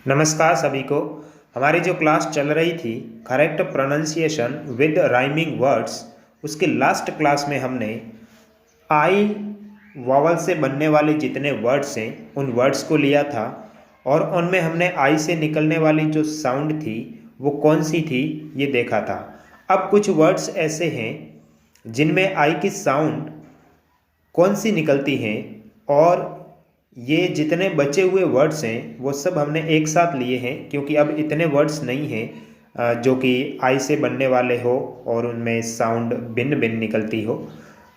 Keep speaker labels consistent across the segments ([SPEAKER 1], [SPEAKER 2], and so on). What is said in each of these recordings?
[SPEAKER 1] नमस्कार सभी को। हमारी जो क्लास चल रही थी correct pronunciation with rhyming words, उसके लास्ट क्लास में हमने आई वावल से बनने वाले जितने वर्ड्स हैं उन वर्ड्स को लिया था और उनमें हमने आई से निकलने वाली जो साउंड थी वो कौन सी थी ये देखा था। अब कुछ वर्ड्स ऐसे हैं जिनमें आई की साउंड कौन सी निकलती हैं और ये जितने बचे हुए वर्ड्स हैं वो सब हमने एक साथ लिए हैं क्योंकि अब इतने वर्ड्स नहीं हैं जो कि आई से बनने वाले हो और उनमें साउंड भिन्न भिन्न निकलती हो।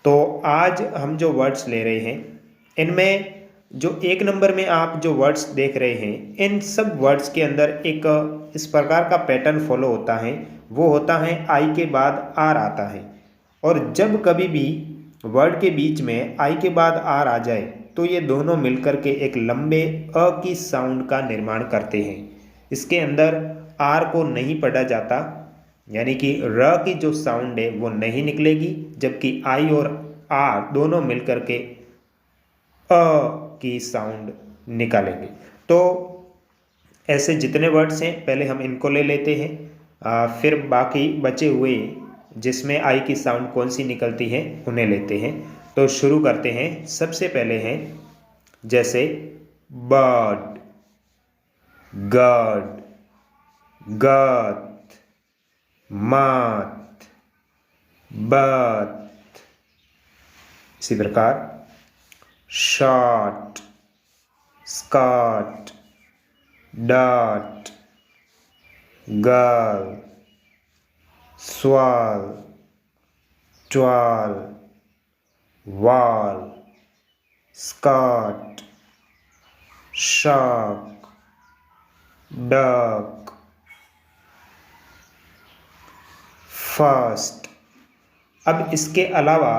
[SPEAKER 1] तो आज हम जो वर्ड्स ले रहे हैं इनमें जो एक नंबर में आप जो वर्ड्स देख रहे हैं इन सब वर्ड्स के अंदर एक इस प्रकार का पैटर्न फॉलो होता है। वो होता है आई के बाद आर आता है और जब कभी भी वर्ड के बीच में आई के बाद आर आ जाए तो ये दोनों मिलकर के एक लंबे अ की साउंड का निर्माण करते हैं। इसके अंदर आर को नहीं पढ़ा जाता, यानी कि र की जो साउंड है वो नहीं निकलेगी, जबकि आई और आर दोनों मिलकर के अ की साउंड निकालेंगे। तो ऐसे जितने वर्ड्स हैं पहले हम इनको ले लेते हैं, फिर बाकी बचे हुए जिसमें आई की साउंड कौन सी निकलती है उन्हें लेते हैं। तो शुरू करते हैं। सबसे पहले हैं जैसे बर्ड, गड, गत, मात, बत। इसी प्रकार shot, skirt, dot, girl, swirl, twirl, wall, skirt, shark, duck, first। अब इसके अलावा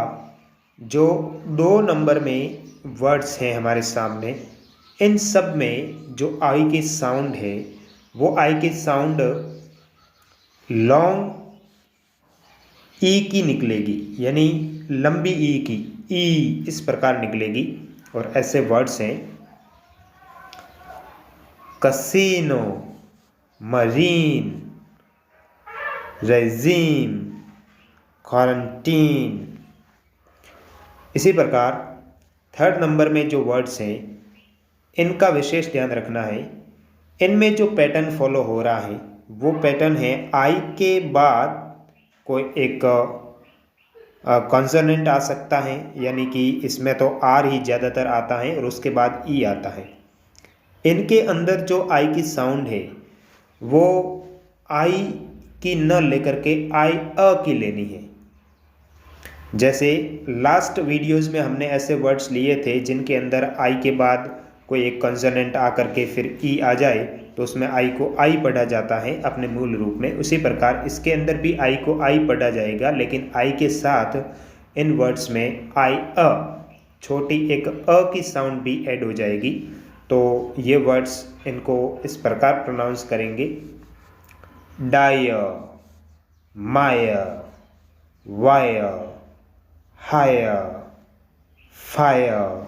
[SPEAKER 1] जो 2 नंबर में वर्ड्स हैं हमारे सामने, इन सब में जो आई की साउंड है वो आई की साउंड लॉन्ग ई की निकलेगी, यानी लंबी ई की, ई इस प्रकार निकलेगी। और ऐसे वर्ड्स हैं कसिनो, मरीन, रेजीम, क्वारंटीन। इसी प्रकार 3rd नंबर में जो वर्ड्स हैं इनका विशेष ध्यान रखना है। इनमें जो पैटर्न फॉलो हो रहा है वो पैटर्न है आई के बाद कोई एक कॉन्सोनेंट आ सकता है, यानी कि इसमें तो आर ही ज़्यादातर आता है और उसके बाद ई आता है। इनके अंदर जो आई की साउंड है वो आई की न लेकर के आई अ की लेनी है। जैसे लास्ट वीडियोस में हमने ऐसे वर्ड्स लिए थे जिनके अंदर आई के बाद कोई एक कॉन्सोनेंट आकर के फिर ई आ जाए तो उसमें आई को आई पढ़ा जाता है अपने मूल रूप में। उसी प्रकार इसके अंदर भी आई को आई पढ़ा जाएगा, लेकिन आई के साथ इन वर्ड्स में आई अ छोटी एक अ की साउंड भी ऐड हो जाएगी। तो ये वर्ड्स इनको इस प्रकार प्रोनाउंस करेंगे dire, mire, wire, hire, fire,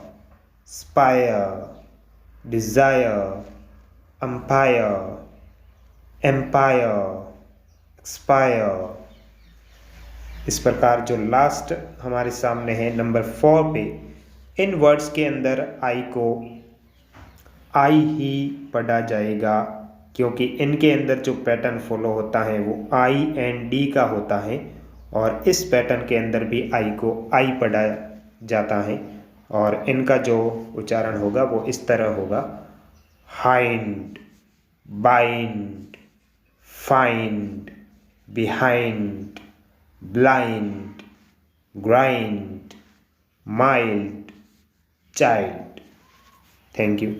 [SPEAKER 1] spire, desire, umpire, empire, expire. इस प्रकार जो लास्ट हमारे सामने है नंबर 4 पे, इन वर्ड्स के अंदर आई को आई ही पढ़ा जाएगा क्योंकि इनके अंदर जो पैटर्न फॉलो होता है वो आई एंड डी का होता है और इस पैटर्न के अंदर भी आई को आई पढ़ा जाता है और इनका जो उच्चारण होगा वो इस तरह होगा hind, bind, find, behind, blind, grind, mild, child. Thank you.